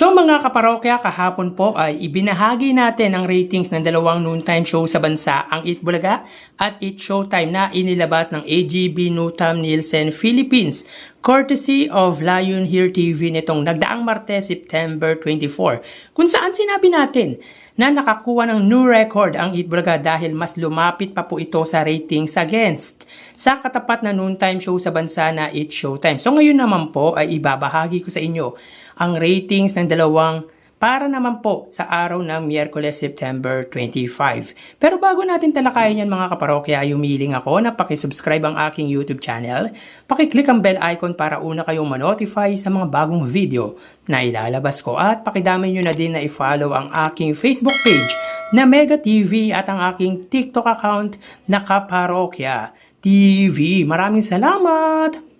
So mga kaparokya, kahapon po ay ibinahagi natin ang ratings ng dalawang noontime show sa bansa, ang Eat Bulaga at Eat Showtime na inilabas ng AGB Nutam Nielsen Philippines, courtesy of Lion Here TV nitong nagdaang Martes, September 24, kung saan sinabi natin na nakakuha ng new record ang Eat Bulaga dahil mas lumapit pa po ito sa ratings against sa katapat na noontime show sa bansa na Eat Showtime. So ngayon naman po ay ibabahagi ko sa inyo ang ratings ng dalawang para naman po sa araw ng Miyerkules, September 25. Pero bago natin talakayin yan mga kaparokya, ay humiling ako na pakisubscribe ang aking YouTube channel, pakiclick ang bell icon para una kayong manotify sa mga bagong video na ilalabas ko, at pakidami nyo na din na i-follow ang aking Facebook page na Mega TV at ang aking TikTok account na Kaparokya TV. Maraming salamat!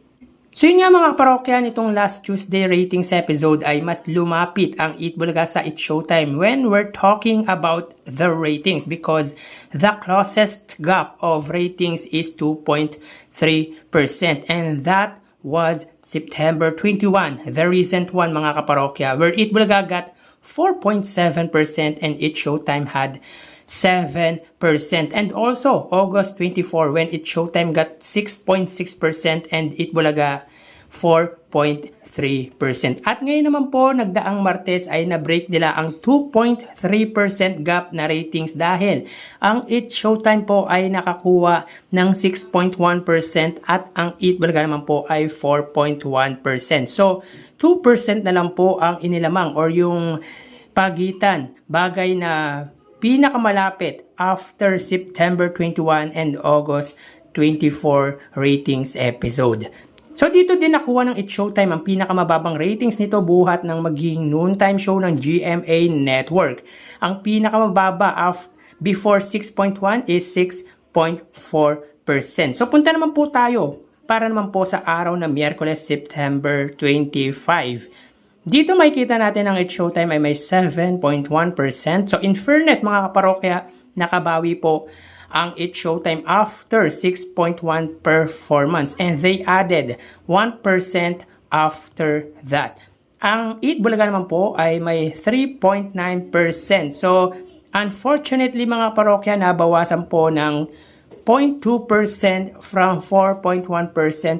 So yun nga mga kaparokya, nitong last Tuesday ratings episode ay mas lumapit ang Eat Bulaga sa Eat Showtime when we're talking about the ratings, because the closest gap of ratings is 2.3%, and that was September 21, the recent one mga kaparokya, where Eat Bulaga got 4.7% and Eat Showtime had 7%. And also, August 24, when Eat Showtime got 6.6% and Eat Bulaga 4.3%. At ngayon naman po, nagdaang Martes ay na-break nila ang 2.3% gap na ratings dahil ang Eat Showtime po ay nakakuha ng 6.1% at ang Eat Bulaga naman po ay 4.1%. So, 2% na lang po ang inilamang or yung pagitan, bagay na pinakamalapit after September 21 and August 24 ratings episode. So dito din nakuha ng Eat Showtime ang pinakamababang ratings nito buhat ng maging noontime show ng GMA Network. Ang pinakamababa before 6.1 is 6.4%. So punta naman po tayo para naman po sa araw ng Miyerkules, September 25. Dito makikita natin ang Eat Showtime ay may 7.1%. So in fairness mga kaparokya, nakabawi po ang Eat Showtime after 6.1 performance, and they added 1% after that. Ang Eat Bulaga naman po ay may 3.9%. So unfortunately mga parokya, nabawasan po ng 0.2% from 4.1%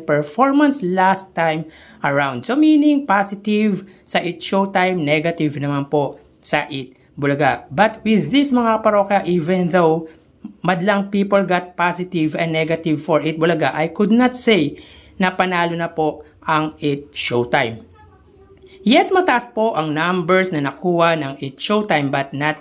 performance last time around. So meaning positive sa Eat Showtime, negative naman po sa Eat Bulaga. But with this mga parokya, even though madlang people got positive and negative for Eat Bulaga, I could not say na panalo na po ang Eat Showtime. Yes, mataas po ang numbers na nakuha ng Eat Showtime, but not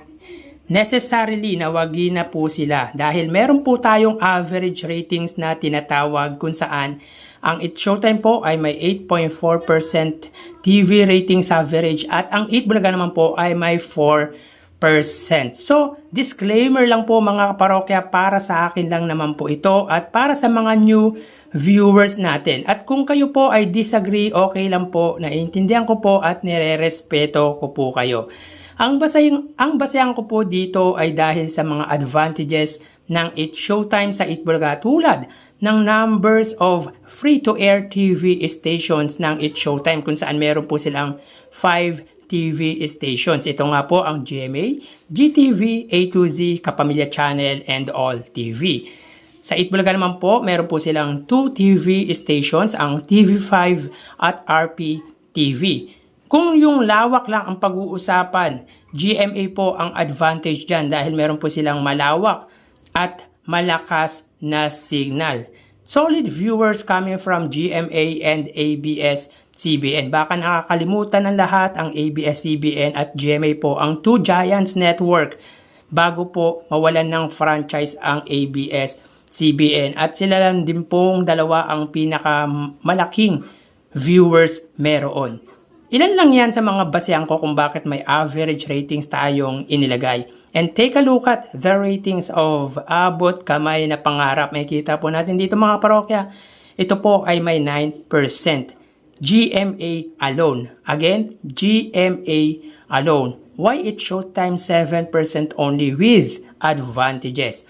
necessarily nawagi na po sila dahil meron po tayong average ratings na tinatawag kung saan ang Eat Showtime po ay may 8.4% TV ratings average at ang Eat Bulaga naman po ay may 4%. So, disclaimer lang po mga kaparokya, para sa akin lang naman po ito at para sa mga new viewers natin. At kung kayo po ay disagree, okay lang po, naiintindihan ko po at nire-respeto ko po kayo. Ang basehan ko po dito ay dahil sa mga advantages ng Eat Showtime sa Eat Bulaga, tulad ng numbers of free-to-air TV stations ng Eat Showtime kung saan meron po silang 5 TV stations. Ito nga po ang GMA, GTV, A2Z, Kapamilya Channel, and All TV. Sa Eat Bulaga naman po, meron po silang 2 TV stations, ang TV5 at RP TV. Kung yung lawak lang ang pag-uusapan, GMA po ang advantage dyan dahil meron po silang malawak at malakas na signal. Solid viewers coming from GMA and ABS-CBN. Baka nakakalimutan ng lahat, ang ABS-CBN at GMA po ang two giants network bago po mawalan ng franchise ang ABS-CBN. At sila lang din pong dalawa ang pinakamalaking viewers meron. Ilan lang yan sa mga basehan ko kung bakit may average ratings tayong inilagay. And take a look at the ratings of Abot Kamay na Pangarap. May kita po natin dito mga parokya. Ito po ay may 9%. GMA alone. Again, GMA alone. Why Eat Showtime 7% only with advantages?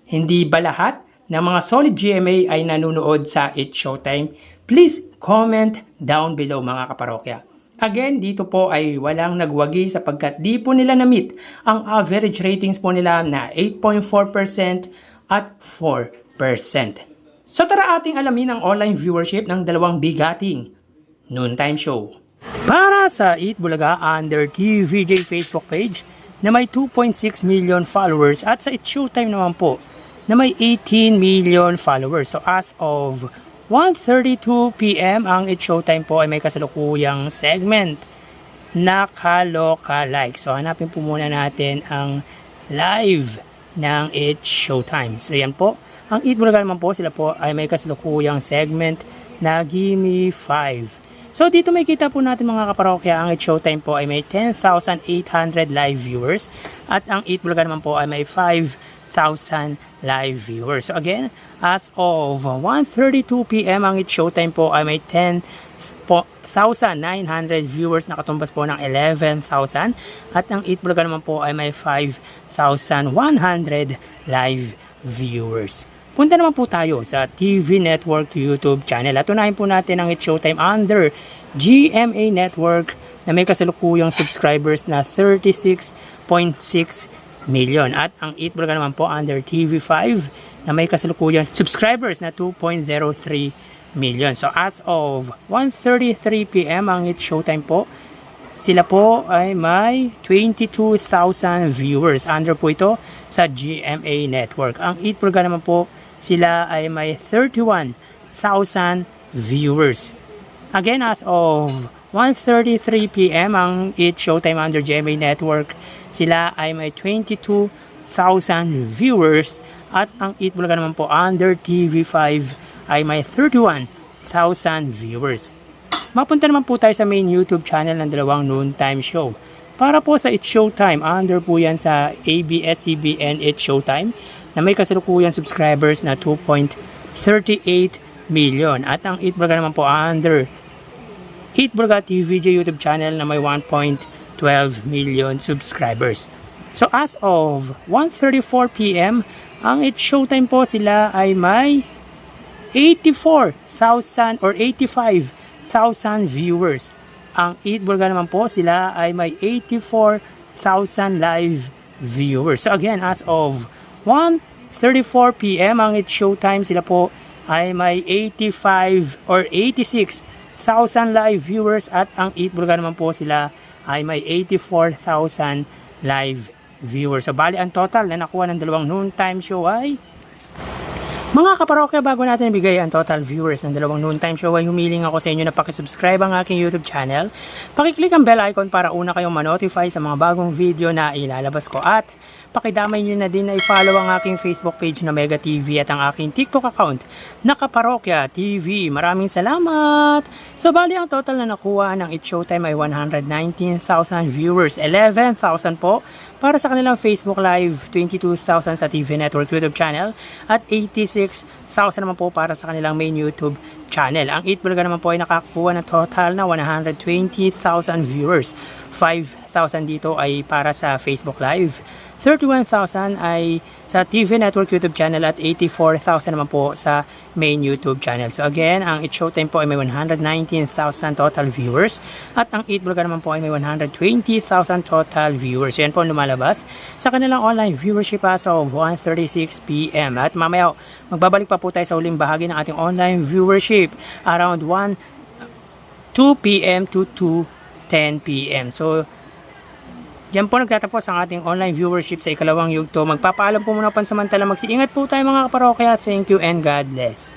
Hindi ba lahat ng mga solid GMA ay nanonood sa Eat Showtime? Please comment down below mga kaparokya. Again, dito po ay walang nagwagi sapagkat di po nila na-meet ang average ratings po nila na 8.4% at 4%. So tara ating alamin ang online viewership ng dalawang bigating noontime show. Para sa Eat Bulaga under TVJ Facebook page na may 2.6 million followers at sa It's Showtime naman po na may 18 million followers. So as of 1:32 PM ang It's Showtime po ay may kasalukuyang segment na Kaloka-like. So hanapin po muna natin ang live ng It's Showtime. So yan po. Ang Eat Bulaga naman po, sila po ay may kasalukuyang segment na Gimme 5. So dito may kita po natin mga kaparokya, ang It's Showtime po ay may 10,800 live viewers at ang Eat Bulaga naman po ay may 5,000 live viewers. So again, as of 1:32 PM ang It's Showtime po ay may 10,900 viewers na katumbas po ng 11,000 at ang Eat Bulaga naman po ay may 5,100 live viewers. Punta naman po tayo sa TV Network YouTube channel at unahin po natin ang It's Showtime under GMA Network na may kasalukuyang subscribers na 36.6 million at ang Eat Bulaga naman po under TV5 na may kasalukuyang subscribers na 2.03 million. So as of 1:33 PM ang It's Showtime po, sila po ay may 22,000 viewers. Under po ito sa GMA Network. Ang Eat Bulaga naman po, sila ay may 31,000 viewers. Again, as of 1:33 PM ang It's Showtime under GMA Network, sila ay may 22,000 viewers at ang Eat Bulaga naman po under TV5 ay may 31,000 viewers. Mapunta naman po tayo sa main YouTube channel ng dalawang noontime show. Para po sa It's Showtime, under po yan sa ABS-CBN It's Showtime na may kasalukuyang subscribers na 2.38 million. At ang Eat Bulaga naman po under Eat Bulaga TVJ YouTube channel na may 1.12 million subscribers. So as of 1:34 PM, ang It's Showtime po, sila ay may 84,000 or 85,000 viewers. Ang Eat Bulaga naman po, sila ay may 84,000 live viewers. So again, as of 1:34 PM ang It's Showtime, sila po ay may 85 or 86,000 live viewers at ang Eat Bulaga naman po, sila ay may 84,000 live viewers. So bali ang total na nakuha ng dalawang noontime show ay, mga kaparokya, bago natin bigay ang total viewers ng dalawang noontime show ay humiling ako sa inyo na pakisubscribe ang aking YouTube channel. Pakiclick ang bell icon para una kayong ma-notify sa mga bagong video na ilalabas ko at pakidamay nyo na din na i-follow ang aking Facebook page na Mega TV at ang aking TikTok account na Kaparokya TV. Maraming salamat! So bali ang total na nakuha ng It's Showtime ay 119,000 viewers, 11,000 po para sa kanilang Facebook Live, 22,000 sa TV Network YouTube channel at 86,000 naman po para sa kanilang main YouTube channel. Ang Eat Bulaga naman po ay nakakuha ng total na 120,000 viewers. 5,000 dito ay para sa Facebook Live, 31,000 ay sa TV Network YouTube channel at 84,000 naman po sa main YouTube channel. So again, ang It's Showtime po ay may 119,000 total viewers at ang Eat Bulaga naman po ay may 120,000 total viewers. So yan po ang lumalabas sa kanilang online viewership as of 1:36 PM. At mamaya magbabalik pa po tayo sa uling bahagi ng ating online viewership around 2 PM to 2:10 PM. So yan po nagtatapos ang ating online viewership sa ikalawang yugto. Magpapaalam po muna pansamantala. Magsiingat po tayo mga kaparokya. Thank you and God bless.